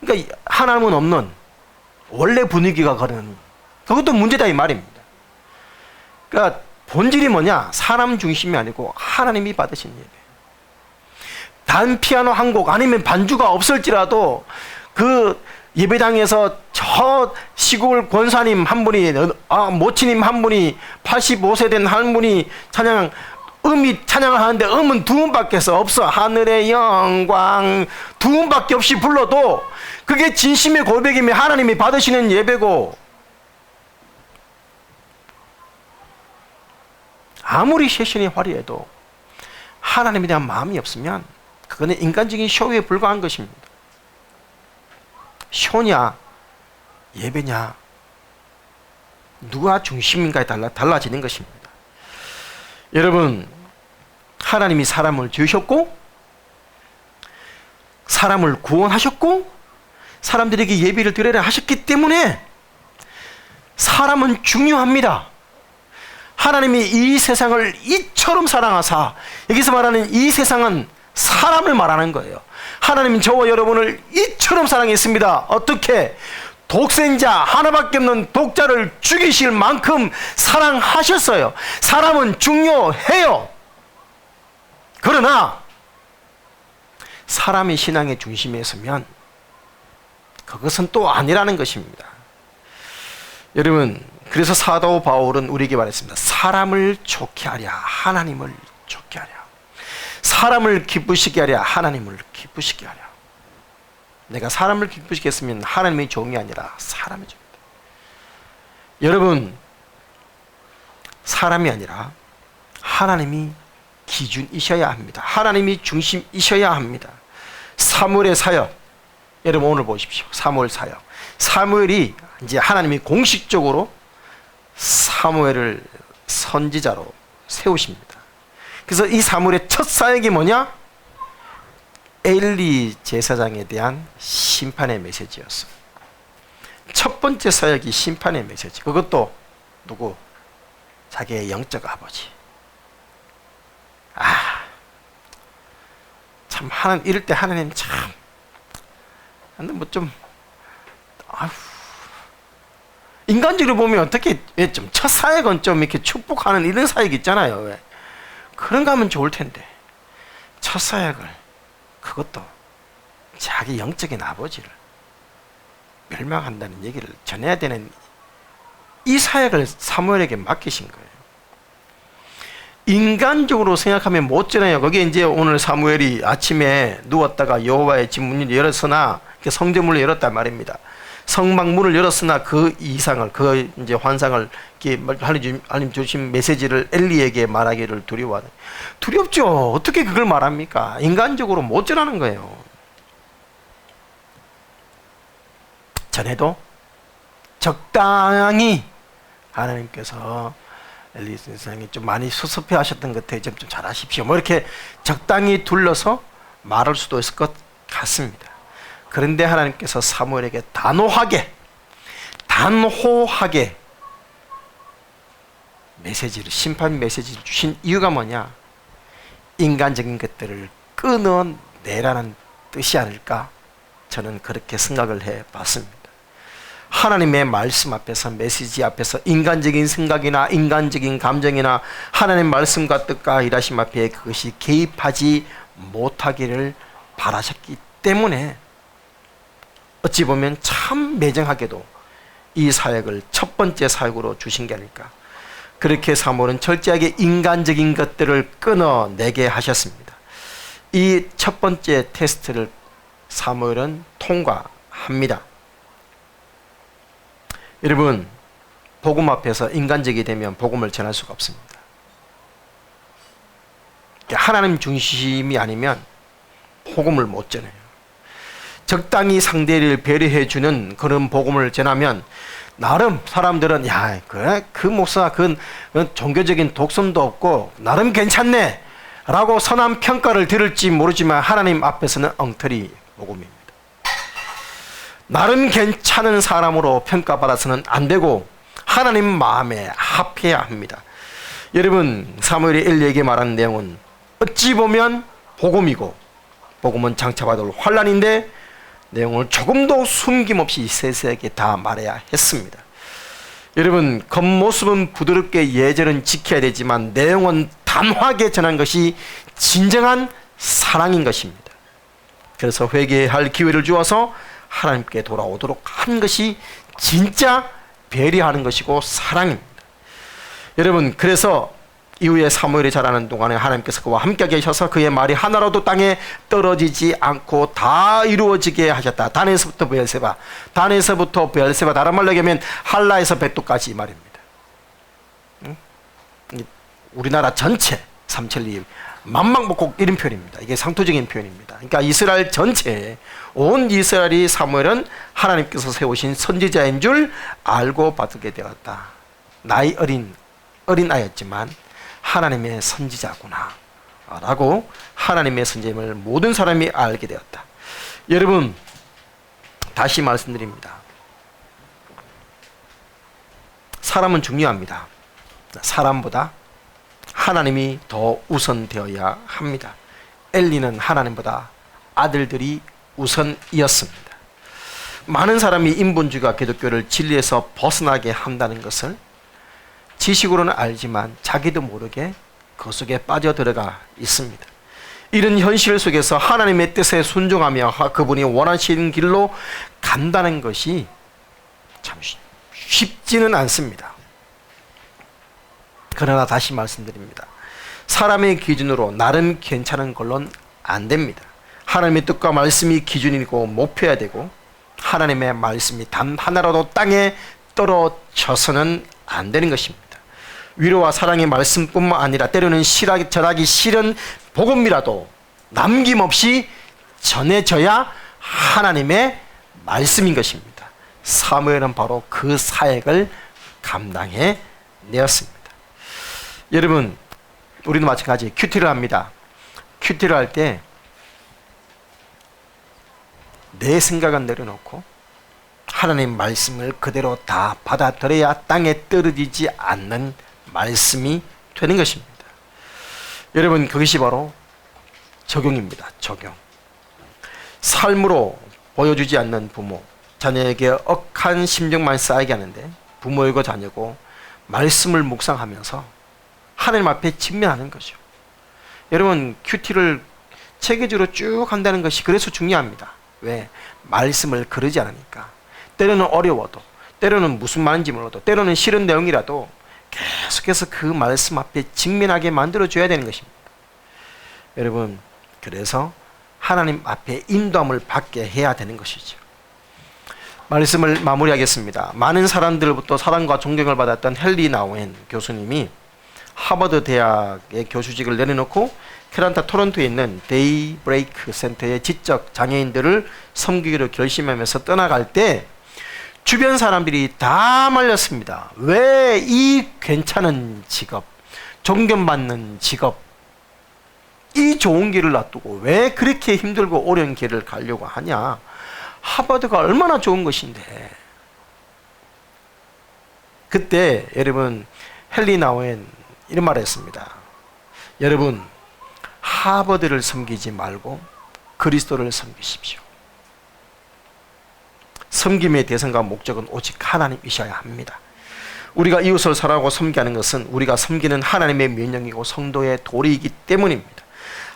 그러니까 하나님은 없는 원래 분위기가 그런, 그것도 문제다 이 말입니다. 그러니까 본질이 뭐냐? 사람 중심이 아니고 하나님이 받으신 예배. 단 피아노 한 곡 아니면 반주가 없을지라도 그 예배당에서 저 시골 권사님 한 분이, 모치님 한 분이, 85세 된 한 분이 찬양을 하는데 음은 두 음밖에 없어. 하늘의 영광 두 음밖에 없이 불러도 그게 진심의 고백이면 하나님이 받으시는 예배고, 아무리 세션이 화려해도 하나님에 대한 마음이 없으면 그거는 인간적인 쇼에 불과한 것입니다. 쇼냐 예배냐 누가 중심인가에 달라지는 것입니다. 여러분, 하나님이 사람을 지으셨고 사람을 구원하셨고 사람들에게 예배를 드리라 하셨기 때문에 사람은 중요합니다. 하나님이 이 세상을 이처럼 사랑하사, 여기서 말하는 이 세상은 사람을 말하는 거예요. 하나님은 저와 여러분을 이처럼 사랑했습니다. 어떻게? 독생자 하나밖에 없는 독자를 죽이실 만큼 사랑하셨어요. 사람은 중요해요. 그러나 사람이 신앙의 중심에 서면 그것은 또 아니라는 것입니다. 여러분, 그래서 사도 바울은 우리에게 말했습니다. 사람을 좋게 하랴 하나님을 좋게 하랴. 사람을 기쁘시게 하랴 하나님을 기쁘시게 하랴. 내가 사람을 기쁘시게 했으면 하나님의 종이 아니라 사람의 종이다. 여러분, 사람이 아니라 하나님이 기준이셔야 합니다. 하나님이 중심이셔야 합니다. 사무엘의 사역, 여러분 오늘 보십시오. 사무엘 사역. 사무엘이 이제 하나님이 공식적으로 사무엘을 선지자로 세우십니다. 그래서 이 사무엘의 첫 사역이 뭐냐? 엘리 제사장에 대한 심판의 메시지였어. 첫 번째 사역이 심판의 메시지. 그것도 누구? 자기의 영적 아버지. 참 이럴 때 하나님 참 인간적으로 보면 어떻게 좀 첫 사역은 좀 이렇게 축복하는 이런 사역 있잖아요. 왜? 그런가 하면 좋을 텐데 첫 사역을 그것도 자기 영적인 아버지를 멸망한다는 얘기를 전해야 되는 이 사역을 사무엘에게 맡기신 거예요. 인간적으로 생각하면 못 전해요. 거기에 이제 오늘 사무엘이 아침에 누웠다가 여호와의 집 문을 열었으나 성전문을 열었단 말입니다. 성막문을 열었으나 그 이상을 그 이제 환상을 하나님 주신 메시지를 엘리에게 말하기를 두려워하는. 두렵죠. 어떻게 그걸 말합니까? 인간적으로 못 전하는 거예요. 전에도 적당히 하나님께서 엘리 선생님이 좀 많이 수습해 하셨던 것 같아요. 좀 잘하십시오. 뭐 이렇게 적당히 둘러서 말할 수도 있을 것 같습니다. 그런데 하나님께서 사무엘에게 단호하게 심판 메시지를 주신 이유가 뭐냐? 인간적인 것들을 끊어내라는 뜻이 아닐까? 저는 그렇게 생각을 해봤습니다. 하나님의 말씀 앞에서, 메시지 앞에서 인간적인 생각이나 인간적인 감정이나 하나님의 말씀과 뜻과 일하심 앞에 그것이 개입하지 못하기를 바라셨기 때문에 어찌 보면 참 매정하게도 이 사역을 첫 번째 사역으로 주신 게 아닐까. 그렇게 사무엘은 철저하게 인간적인 것들을 끊어내게 하셨습니다. 이 첫 번째 테스트를 사무엘은 통과합니다. 여러분, 복음 앞에서 인간적이 되면 복음을 전할 수가 없습니다. 하나님 중심이 아니면 복음을 못 전해요. 적당히 상대를 배려해주는 그런 복음을 전하면 나름 사람들은 야, 그래? 그 목사 그건 종교적인 독선도 없고 나름 괜찮네 라고 선한 평가를 들을지 모르지만 하나님 앞에서는 엉터리 복음입니다. 나름 괜찮은 사람으로 평가받아서는 안 되고 하나님 마음에 합해야 합니다. 여러분, 사무엘이 엘리에게 말한 내용은 어찌 보면 복음이고 복음은 장차 받을 환난인데 내용을 조금도 숨김없이 세세하게 다 말해야 했습니다. 여러분, 겉모습은 부드럽게 예절은 지켜야 되지만 내용은 단호하게 전한 것이 진정한 사랑인 것입니다. 그래서 회개할 기회를 주어서 하나님께 돌아오도록 한 것이 진짜 배려하는 것이고 사랑입니다. 여러분, 그래서 이후에 사무엘이 자라는 동안에 하나님께서 그와 함께 계셔서 그의 말이 하나라도 땅에 떨어지지 않고 다 이루어지게 하셨다. 단에서부터 베엘세바, 다른 말로 얘기하면 할라에서 벳도까지 이 말입니다. 우리나라 전체 삼천리 만방복곡 이런 표현입니다. 이게 상투적인 표현입니다. 그러니까 이스라엘 전체에 온 이스라엘이 사무엘은 하나님께서 세우신 선지자인 줄 알고 받게 되었다. 나이 어린 아이였지만 하나님의 선지자구나 라고 하나님의 선지임을 모든 사람이 알게 되었다. 여러분, 다시 말씀드립니다. 사람은 중요합니다. 사람보다 하나님이 더 우선되어야 합니다. 엘리는 하나님보다 아들들이 우선이었습니다. 많은 사람이 인본주의가 기독교를 진리에서 벗어나게 한다는 것을 지식으로는 알지만 자기도 모르게 그 속에 빠져들어가 있습니다. 이런 현실 속에서 하나님의 뜻에 순종하며 그분이 원하시는 길로 간다는 것이 참 쉽지는 않습니다. 그러나 다시 말씀드립니다. 사람의 기준으로 나름 괜찮은 걸로는 안 됩니다. 하나님의 뜻과 말씀이 기준이고 목표야 되고 하나님의 말씀이 단 하나라도 땅에 떨어져서는 안 되는 것입니다. 위로와 사랑의 말씀뿐만 아니라 때로는 전하기 싫은 복음이라도 남김없이 전해져야 하나님의 말씀인 것입니다. 사무엘은 바로 그 사역을 감당해 내었습니다. 여러분, 우리도 마찬가지 큐티를 합니다. 큐티를 할 때 내 생각은 내려놓고 하나님 말씀을 그대로 다 받아들여야 땅에 떨어지지 않는 말씀이 되는 것입니다. 여러분, 그것이 바로 적용입니다. 적용. 삶으로 보여주지 않는 부모, 자녀에게 억한 심정만 쌓이게 하는데 부모이고 자녀고 말씀을 묵상하면서 하나님 앞에 직면하는 거죠. 여러분, 큐티를 체계적으로 쭉 한다는 것이 그래서 중요합니다. 왜? 말씀을 그러지 않으니까. 때로는 어려워도, 때로는 무슨 말인지 몰라도, 때로는 싫은 내용이라도 계속해서 그 말씀 앞에 직면하게 만들어줘야 되는 것입니다. 여러분, 그래서 하나님 앞에 인도함을 받게 해야 되는 것이죠. 말씀을 마무리하겠습니다. 많은 사람들로부터 사랑과 존경을 받았던 헨리 나우엔 교수님이 하버드 대학의 교수직을 내려놓고 캐나다 토론토에 있는 데이브레이크 센터의 지적 장애인들을 섬기기로 결심하면서 떠나갈 때 주변 사람들이 다 말렸습니다. 왜 이 괜찮은 직업, 존경받는 직업, 이 좋은 길을 놔두고 왜 그렇게 힘들고 어려운 길을 가려고 하냐? 하버드가 얼마나 좋은 것인데. 그때 여러분, 헨리 나우엔 이런 말을 했습니다. 여러분, 하버드를 섬기지 말고 그리스도를 섬기십시오. 섬김의 대상과 목적은 오직 하나님이셔야 합니다. 우리가 이웃을 사랑하고 섬기는 것은 우리가 섬기는 하나님의 명령이고 성도의 도리이기 때문입니다.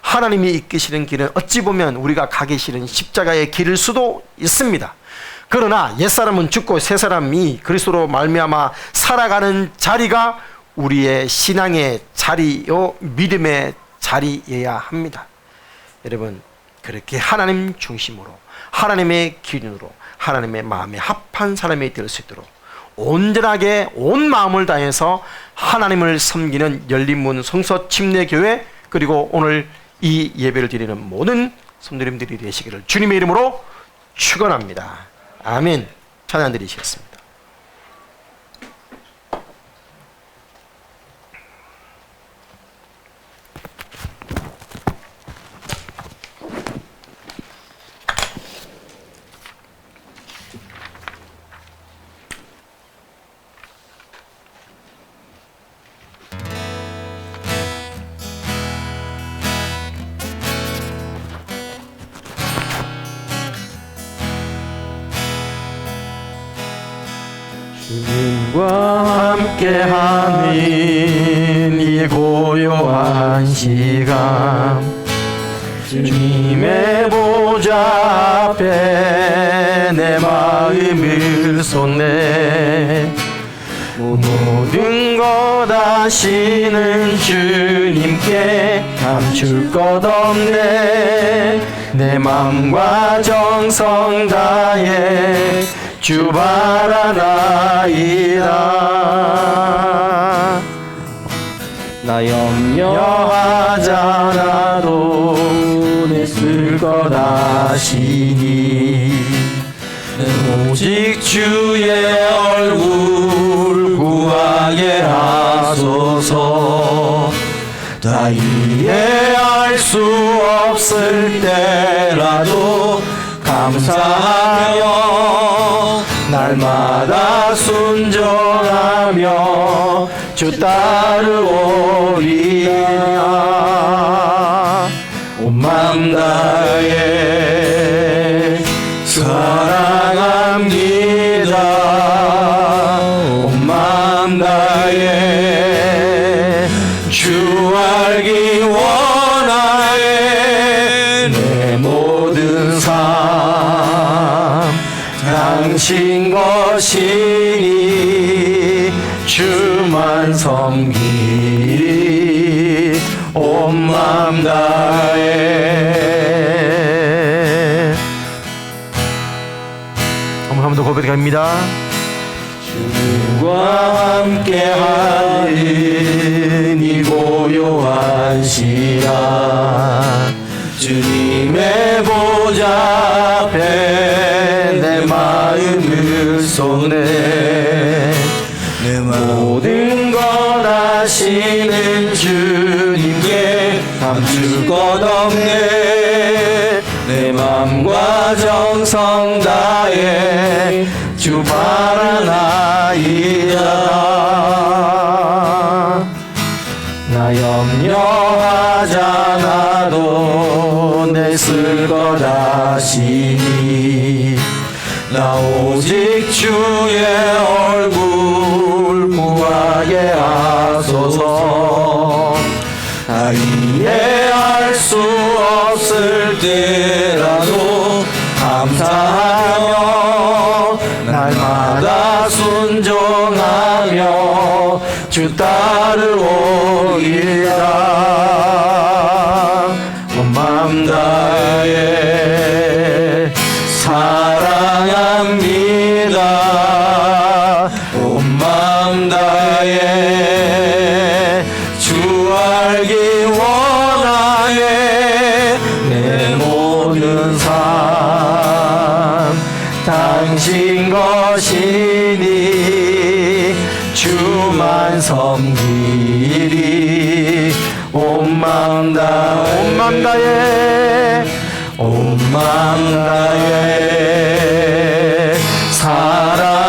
하나님이 이끄시는 길은 어찌 보면 우리가 가기 싫은 십자가의 길일 수도 있습니다. 그러나 옛사람은 죽고 새사람이 그리스도로 말미암아 살아가는 자리가 우리의 신앙의 자리요 믿음의 자리여야 합니다. 여러분, 그렇게 하나님 중심으로 하나님의 기준으로 하나님의 마음에 합한 사람이 될 수 있도록 온전하게 온 마음을 다해서 하나님을 섬기는 열린문 성서 침례교회, 그리고 오늘 이 예배를 드리는 모든 성도님들이 되시기를 주님의 이름으로 축원합니다. 아멘. 찬양 드리시겠습니다. 주님과 함께하는 이 고요한 시간, 주님의 보좌 앞에 내 마음을 쏟네. 모든 것 아시는 주님께 감출 것 없네. 내 맘과 정성 다해 주 바라나이다. 나 염려하잖아도 내 쓸 것 아시니. 오직 주의 얼굴 구하게 하소서. 다 이해할 수 없을 때라도 감사하며 날마다 순종하며 주 따르오리라. 온 맘 다해 사랑합니다. 온 맘 다해 주 알기 원하네. 내 모든 삶 당신 것이니 주만 섬기리 온 맘 다해. 한번 더 고백합니다. 주님과 함께하니 고요한 시간 주님의 보좌 앞에 내 마음을 쏟네. 내 모든 것 아시는 주님께 감출 것 없네. 내 맘과 정성 다해 주 바라나이다. 나 염려하잖아도 내 쓸 것 아시니 나 오직 주의 얼굴 구하게 하소서. 나 이해할 수 없을 때라도 감사하며 날마다 순종하며 주 따르오리라. 온 맘 다해 사랑합니다. 온 맘 다해 주 알기 원하네. 내 모든 삶 당신 것이니 주만 섬기리 온 맘 다해 온 맘 다해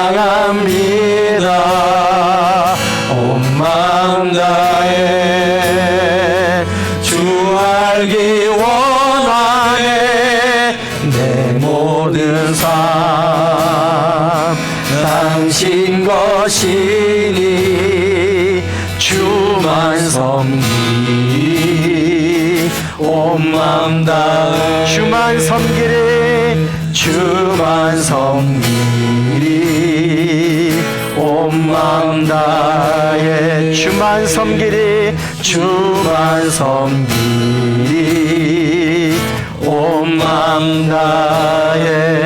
사랑합니다. 온 맘 다해 주 알기 원하네. 내 모든 삶 당신 것이니 주만 섬기리 온 맘 다해 주만 섬기리 주만 섬기리 온 맘 다해 주만 섬기리 주만 섬기리 온 맘 다해.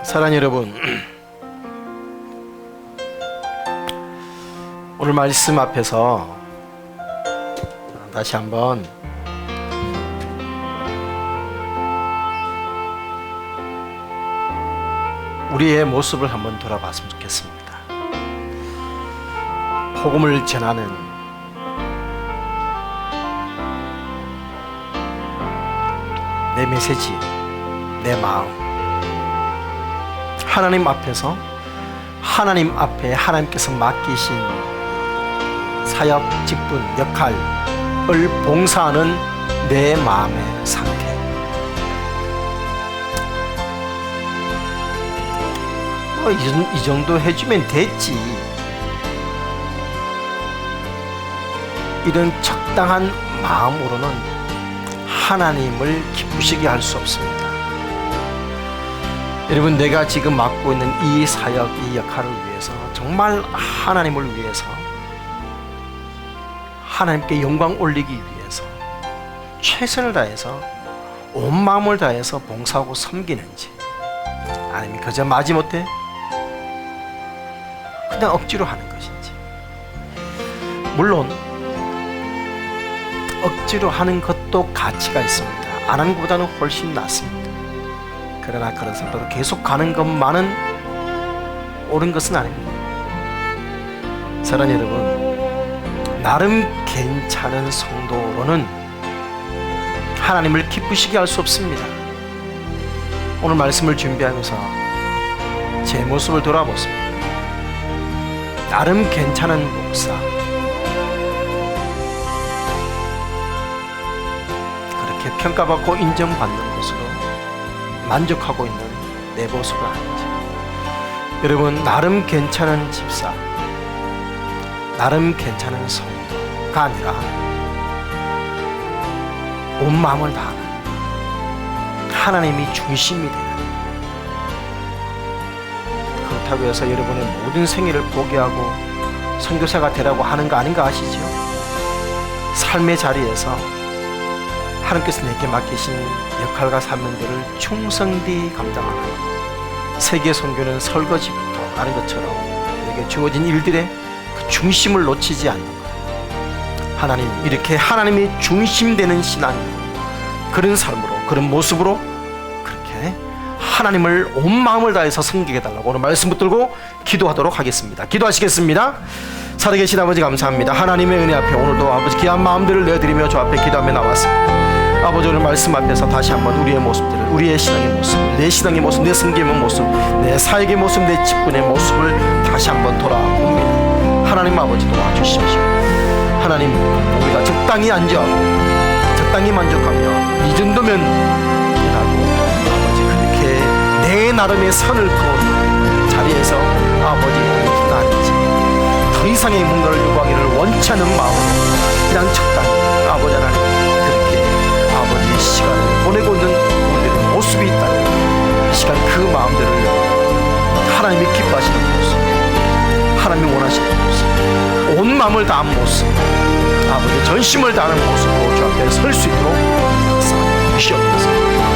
사랑하는 여러분, 오늘 말씀 앞에서 다시 한번 우리의 모습을 한번 돌아봤으면 좋겠습니다. 복음을 전하는 내 메시지, 내 마음, 하나님 앞에서 하나님 앞에 하나님께서 맡기신 사역, 직분, 역할을 봉사하는 내 마음의 상태. 이 정도 해주면 됐지. 이런 적당한 마음으로는 하나님을 기쁘시게 할 수 없습니다. 여러분, 내가 지금 맡고 있는 이 사역, 이 역할을 위해서, 정말 하나님을 위해서, 하나님께 영광 올리기 위해서 최선을 다해서 온 마음을 다해서 봉사하고 섬기는지, 아니면 그저 마지못해 그냥 억지로 하는 것인지. 물론 억지로 하는 것도 가치가 있습니다. 안 하는 것보다는 훨씬 낫습니다. 그러나 그런 상태로 계속 가는 것만은 옳은 것은 아닙니다. 사랑하는 여러분, 나름 괜찮은 성도로는 하나님을 기쁘시게 할 수 없습니다. 오늘 말씀을 준비하면서 제 모습을 돌아보습니다. 나름 괜찮은 목사, 그렇게 평가받고 인정받는 것으로 만족하고 있는 내 모습을 아는지, 여러분, 나름 괜찮은 집사, 나름 괜찮은 성도가 아니라 온 마음을 다하는 하나님이 중심이 되는, 그렇다고 해서 여러분의 모든 생애를 포기하고 선교사가 되라고 하는 거 아닌가 아시죠? 삶의 자리에서 하나님께서 내게 맡기신 역할과 사명들을 충성히 감당하는 것. 세계 선교는 설거지부터 하는 것처럼 내게 주어진 일들의 그 중심을 놓치지 않는 것. 하나님, 이렇게 하나님이 중심되는 신앙, 그런 삶으로, 그런 모습으로 그렇게 하나님을 온 마음을 다해서 섬기게 달라고 오늘 말씀 붙들고 기도하도록 하겠습니다. 기도하시겠습니다. 살아계신 아버지, 감사합니다. 하나님의 은혜 앞에 오늘도 아버지 귀한 마음들을 내어드리며 주 앞에 기도하며 나왔습니다. 아버지, 오늘 말씀 앞에서 다시 한번 우리의 모습들을, 우리의 신앙의 모습, 내 신앙의 모습, 내 섬김의 모습, 내 사역의 모습, 내 직분의 모습을 다시 한번 돌아봅니다. 하나님 아버지, 도와주십시오. 하나님, 우리가 적당히 앉아 적당히 만족하며 이 정도면 되라고 아버지, 그렇게 내 나름의 선을 그은 자리에서 아버지 기도하는지, 더 이상의 뭔가를 요구하기를 원치 않는 마음으로 그냥 적당히 아버지 하나님 그렇게 아버지의 시간을 보내고 있는 우리들의 모습이 있다면, 이 시간 그 마음들을 하나님이 기뻐하시는 모습, 하나님이 원하시는 모습, 온 마음을 다한 모습, 아버지 전심을 다하는 모습으로 주 앞에 설 수 있도록 역사하여 주시옵소서.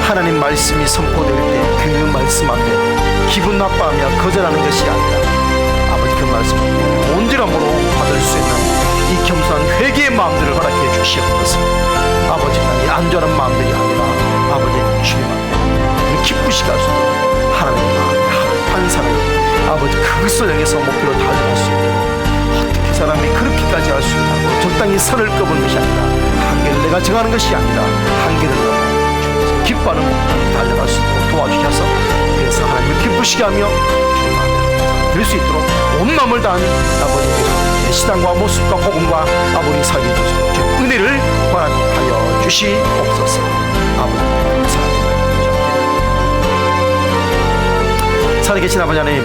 하나님 말씀이 선포될 때 그 말씀 앞에 기분 나빠하며 거절하는 것이 아니라 아버지 그 말씀을 온전함으로 받을 수 있는 이 겸손한 회개의 마음들을 허락해 주시옵소서. 아버지, 이 안전한 마음들이 아니라 아버지 주님 앞에 기쁘시게 할 수 있도록 하나님의 마음에 합한 사람, 아버지 그것을 향해서 목표로 달려갈 수 있도록, 어떻게 사람이 그렇게까지 할 수 있다고 적당히 선을 끄는 것이 아니라, 한계를 내가 정하는 것이 아니라 한계를 넘어 기뻐하는 목표로 달려갈 수 있도록 도와주셔서, 그래서 하나님을 기쁘시게 하며 주님 앞에 될 수 있도록 온 마음을 다한 아버지 신앙과 모습과 복음과 아버지 사역의 주님 은혜를 허락하여 주시옵소서. 아버지 감사합니다. 살아계신 아버지 하나님,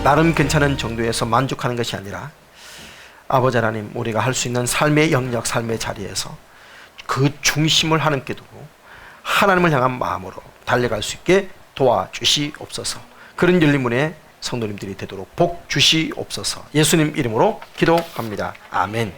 나름 괜찮은 정도에서 만족하는 것이 아니라 아버지 하나님, 우리가 할 수 있는 삶의 영역, 삶의 자리에서 그 중심을 하나님께 두고 하나님을 향한 마음으로 달려갈 수 있게 도와주시옵소서. 그런 열린문의 성도님들이 되도록 복 주시옵소서. 예수님 이름으로 기도합니다. 아멘.